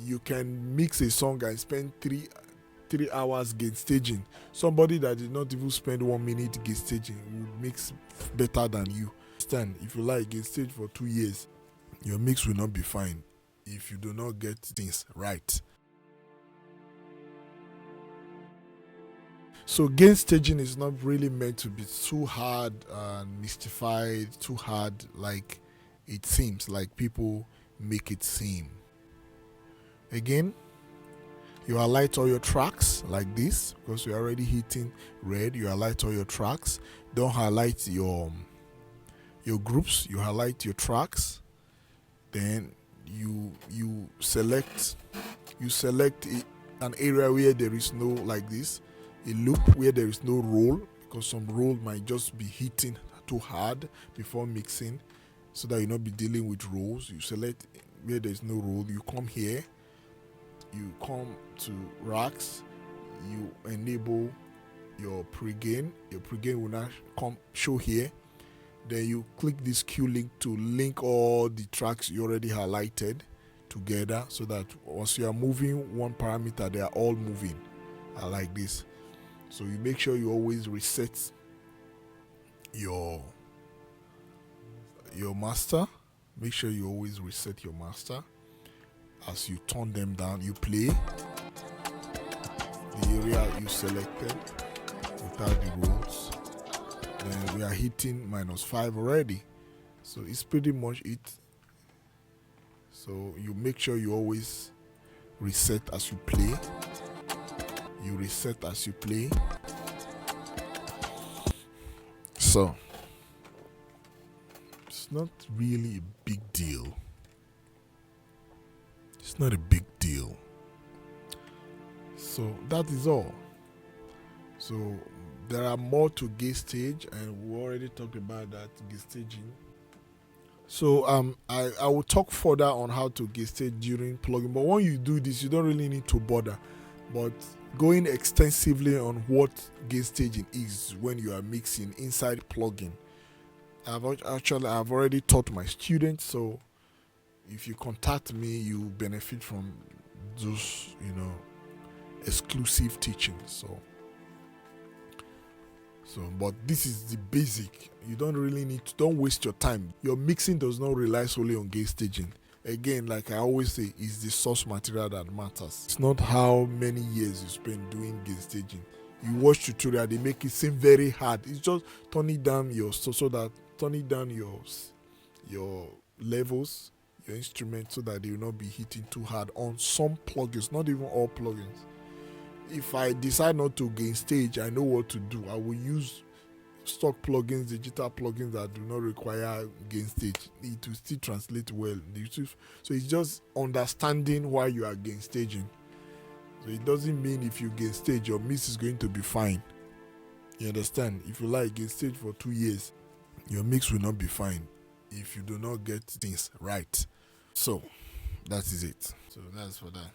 You can mix a song and spend 3 hours gain staging. Somebody that did not even spend 1 minute gain staging would mix better than you. Stand, if you like gain stage for 2 years, your mix will not be fine if you do not get things right. So gain staging is not really meant to be too hard and mystified, too hard like it seems, like people make it seem. Again, you highlight all your tracks like this because you're already hitting red. You highlight all your tracks. Don't highlight your groups. You highlight your tracks. Then you select an area where there is no, like this, a loop where there is no roll, because some roll might just be hitting too hard before mixing, so that you not be dealing with rolls. You select where there is no roll. You come here. You come to racks, you enable your pre-gain. Your pre-gain will now show here. Then you click this Q link to link all the tracks you already highlighted together, so that once you are moving one parameter, they are all moving like this. So you make sure you always reset your master. Make sure you always reset your master. As you turn them down, you play the area you selected without the rolls. Then we are hitting -5 already. So it's pretty much it. So you make sure you always reset as you play. You reset as you play. So it's not really a big deal. It's not a big deal. So that is all. So there are more to gain stage, and we already talked about that, gain staging. So I will talk further on how to gain stage during plugging. But when you do this, you don't really need to bother. But going extensively on what gain staging is when you are mixing inside plugging, I've already taught my students. So if you contact me, you benefit from those, exclusive teachings. But this is the basic. You don't really don't waste your time. Your mixing does not rely solely on gain staging. Again, like I always say, it's the source material that matters. It's not how many years you spend doing gain staging. You watch tutorial, they make it seem very hard. It's just turning down your levels, your instrument, so that they will not be hitting too hard on some plugins, not even all plugins. If I decide not to gain stage, I know what to do. I will use stock plugins, digital plugins that do not require gain stage. It will still translate well. So it's just understanding why you are gain staging. So it doesn't mean if you gain stage, your mix is going to be fine. You understand? If you like gain stage for 2 years, your mix will not be fine if you do not get things right. So that is it. So that's for that.